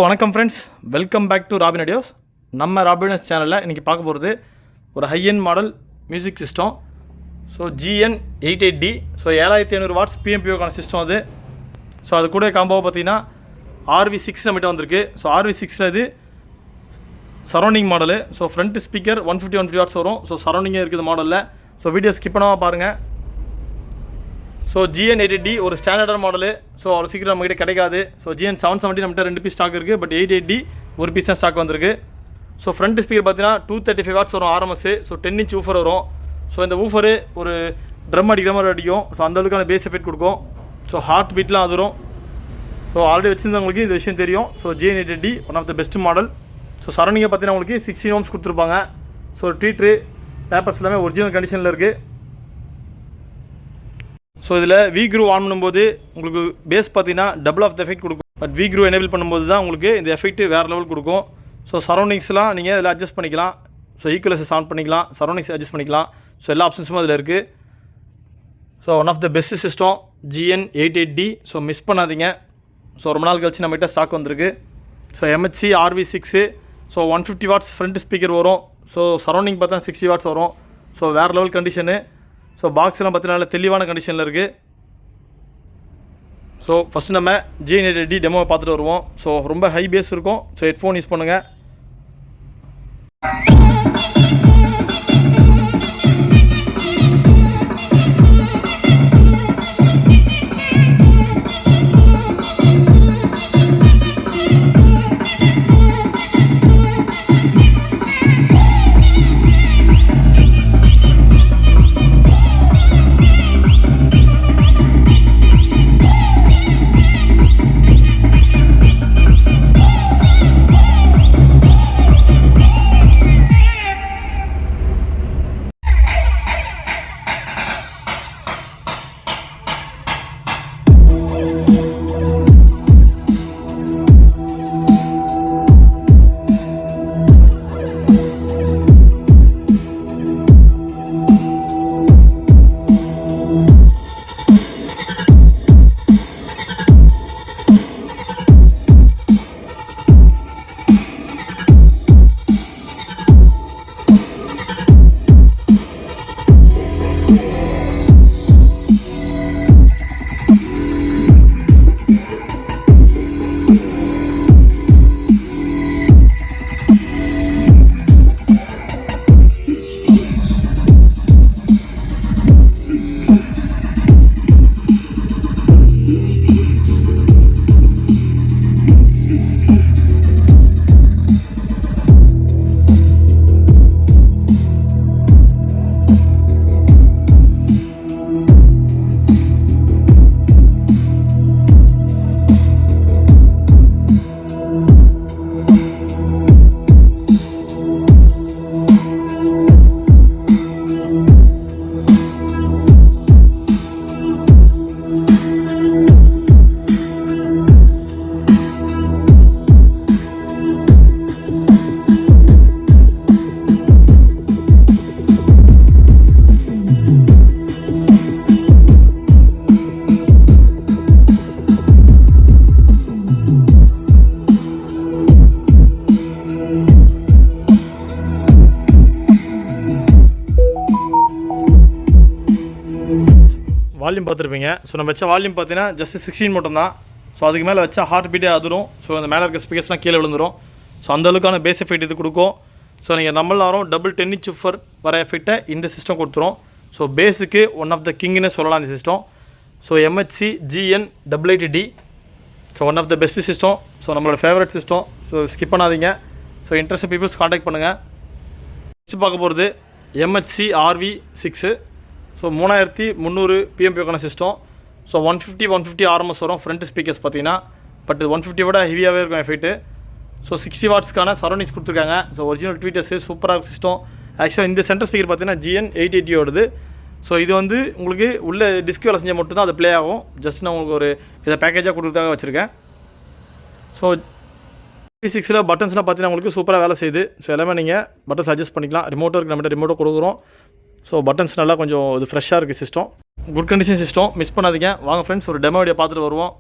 வணக்கம் friends, welcome back to Robin audios. நம்ம Robin's சேனலில் இன்றைக்கி பார்க்க போகிறது ஒரு high end model music system. So GN88D. So 7500 watts PMPOக்கான சிஸ்டம் அது. ஸோ அது கூட காம்போவை பார்த்தீங்கன்னா RV6 நம்மகிட்ட வந்திருக்கு. ஸோ RV6ல் இது surrounding model. So front speaker 150 watts வரும். ஸோ சரௌண்டிங்கே இருக்குது மாடலில். ஸோ வீடியோ ஸ்கிப் பண்ணாமல் பாருங்கள். ஸோ GN88D ஒரு ஸ்டாண்டர்டான மாடலு. ஸோ அவ்வளோ சீக்கிரம் நம்மகிட்ட கிடைக்காது. ஸோ GN770 நம்மகிட்ட 2 பீஸ் ஸ்டாக் இருக்குது. பட் 88D ஒரு பீஸ் தான் ஸ்டாக் வந்திருக்கு. ஸோ ஃப்ரண்ட் ஸ்பீக்கர் பார்த்தீங்கன்னா 235 வாட்ஸ் வரும் RMS. ஸோ 10 inch ஊஃபர் வரும். ஸோ இந்த ஊஃபரு ஒரு ட்ரம் அடிக்கிற மாதிரி அடிக்கும். ஸோ அந்தளவுக்கான பேஸ் எஃபெக்ட் கொடுக்கும். ஸோ ஹார்ட் பீட்லாம் அது வரும். ஸோ ஆல்ரெடி வச்சுருந்தவங்களுக்கு இந்த விஷயம் தெரியும். So GN88D one of the best model. So சரௌண்டிங்கை பார்த்தீங்கன்னா உங்களுக்கு 16 ohms கொடுத்துருப்பாங்க. ஸோ ட்ரீட்ரு பேப்பர்ஸ் எல்லாமே ஒரிஜினல் கண்டிஷனில் இருக்குது. ஸோ இதில் V-Groove ஆன் பண்ணும்போது உங்களுக்கு பேஸ் பார்த்தீங்கன்னா டபுள் ஆஃப் த எஃபெக்ட் கொடுக்கும். பட் V-Groove எனேபிள் பண்ணும்போது தான் உங்களுக்கு இந்த எஃபெக்ட் வேறு லெவல் கொடுக்கும். ஸோ சரௌண்டிங்ஸ்லாம் நீங்கள் இதில் அட்ஜஸ்ட் பண்ணிக்கலாம். ஸோ ஈக்குவலைசஸ் ஆன் பண்ணிக்கலாம், சரௌண்டிங்ஸ் அட்ஜஸ்ட் பண்ணிக்கலாம். ஸோ எல்லா ஆப்ஷன்ஸும் அதில் இருக்குது. So one of the best system GN88D. So miss பண்ணாதீங்க. ஸோ ரொம்ப நாள் கழிச்சு நம்மகிட்ட ஸ்டாக் வந்திருக்கு. So MHC RV6. So 150 watts front speaker வரும். ஸோ சரௌண்டிங் பார்த்தா 60 வாட்ஸ் வரும். ஸோ வேறு லெவல் கண்டிஷனு. ஸோ பாக்ஸ்லாம் பார்த்தீங்கன்னா நல்ல தெளிவான கண்டிஷனில் இருக்குது. ஸோ ஃபஸ்ட்டு நம்ம GN88D டெமோவை பார்த்துட்டு வருவோம். ஸோ ரொம்ப ஹை பேஸ் இருக்கும். ஸோ ஹெட்ஃபோன் யூஸ் பண்ணுங்கள். வால்யூம் பார்த்துருப்பீங்க. ஸோ நம்ம வச்ச வால்யூம் பார்த்தீங்கன்னா ஜஸ்ட் 16 மட்டும் தான். ஸோ அதுக்கு மேலே வச்சா ஹார்ட் பீட்டே அதிரும். ஸோ அந்த மேலே இருக்க ஸ்பீக்கர்ஸ்லாம் கீழே விழுந்துடும். ஸோ அந்தளவுக்கான பேஸ் எஃபெக்ட் இது கொடுக்கும். ஸோ நீங்கள் நம்மளாரும் டபுள் 10 inch ஊஃபர் வர எஃபெக்டை இந்த சிஸ்டம் கொடுத்துரும். ஸோ பேஸுக்கு ஒன் ஆஃப் த கிங்னே சொல்லலாம் இந்த system. So MHC GN88D. So one of the best system. So நம்மளோட ஃபேவரட் சிஸ்டம். ஸோ ஸ்கிப் பண்ணாதீங்க. ஸோ இன்ட்ரெஸ்ட் பீப்புள்ஸ் காண்டாக்ட் பண்ணுங்கள். நெக்ஸ்ட் பார்க்க போகிறது MHC RV6. ஸோ 3300 PMPOக்கான சிஸ்டம். ஸோ 150 RMS வரும் ஃப்ரண்ட் ஸ்பீக்கர்ஸ் பார்த்தீங்கன்னா. பட் 150 விட ஹெவியாகவே இருக்கும் எஃபெக்ட்டு. ஸோ 60 வாட்ஸ்க்கான சரௌண்டிங்ஸ் கொடுத்துருக்காங்க. ஸோ ஒரிஜினல் ட்வீட்டர்ஸு சூப்பராக இருக்கும் சிஸ்டம். ஆக்சுவலாக இந்த சென்டர் ஸ்பீக்கர் பார்த்தீங்கன்னா GN88D ஓடுது. ஸோ இது வந்து உங்களுக்கு உள்ள டிஸ்க் வேலை செஞ்சால் மட்டும்தான் அது ப்ளே ஆகும். ஜஸ்ட் நான் உங்களுக்கு ஒரு இதை பேக்கேஜாக கொடுத்துருக்காக வச்சுருக்கேன். ஸோ V6 பட்டன்ஸ்லாம் பார்த்தீங்கன்னா உங்களுக்கு சூப்பராக வேலை செய்யுது. ஸோ எல்லாமே நீங்கள் பட்டன்ஸ் அட்ஜஸ்ட் பண்ணிக்கலாம். ரிமோட்டோ இருக்குது, நம்மகிட்ட ரிமோட்டோ கொடுக்குறோம். ஸோ பட்டன்ஸ் நல்லா கொஞ்சம் இது ஃப்ரெஷ்ஷாக இருக்குது system. Good condition system, miss பண்ணாதீங்க. வாங்க ஃப்ரெண்ட்ஸ் ஒரு டெமோ வீடியோ பார்த்துட்டு வருவோம்.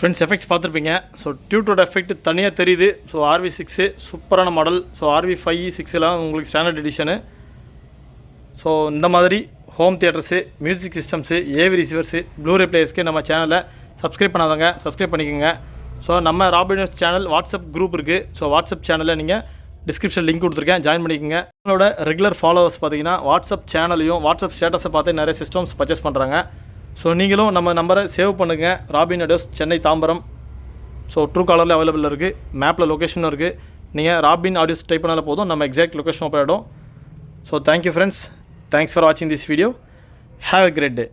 ஃப்ரெண்ட்ஸ் எஃபெக்ட்ஸ் பார்த்துருப்பீங்க. ஸோ டியூட்டோட எஃபெக்ட் தனியாக தெரியுது. ஸோ RV6 சூப்பரான மாடல். ஸோ RV5 6 உங்களுக்கு ஸ்டாண்டர்ட் எடிஷனு. ஸோ இந்த மாதிரி home theatres, music systems, AV ரிசீவர்ஸு, Blu-ray பிளேயர்ஸ்க்கு நம்ம சேனலை சப்ஸ்கிரைப் பண்ணாதவங்க சப்ஸ்கிரைப் பண்ணிக்கோங்க. ஸோ நம்ம robin news channel WhatsApp group இருக்குது. ஸோ வாட்ஸ்அப் சேனலில் நீங்கள் டிஸ்கிரிப்ஷன் லிங்க் கொடுத்துருக்கேன், ஜாயின் பண்ணிக்கோங்க. என்னோட ரெகுலர் ஃபாலோவர்ஸ் பார்த்தீங்கன்னா வாட்ஸ்அப் சேனலையும் வாட்ஸ்அப் ஸ்டேட்டஸை பார்த்து நிறைய சிஸ்டம்ஸ் பர்ச்சேஸ் பண்ணுறாங்க. ஸோ நீங்களும் நம்ம நம்பரை சேவ் பண்ணுங்கள். Robin audios, Chennai Tambaram. So true காலரில் அவைலபிள் இருக்குது, மேப்பில் லொக்கேஷனும் இருக்குது. நீங்கள் ராபின் ஆடியோஸ் டைப் பண்ணாலே போதும், நம்ம எக்ஸாக்ட் லொக்கேஷன் ஓப்பன் ஆகிடும். So thank you friends, thanks for வாட்சிங் this video. Have a great day.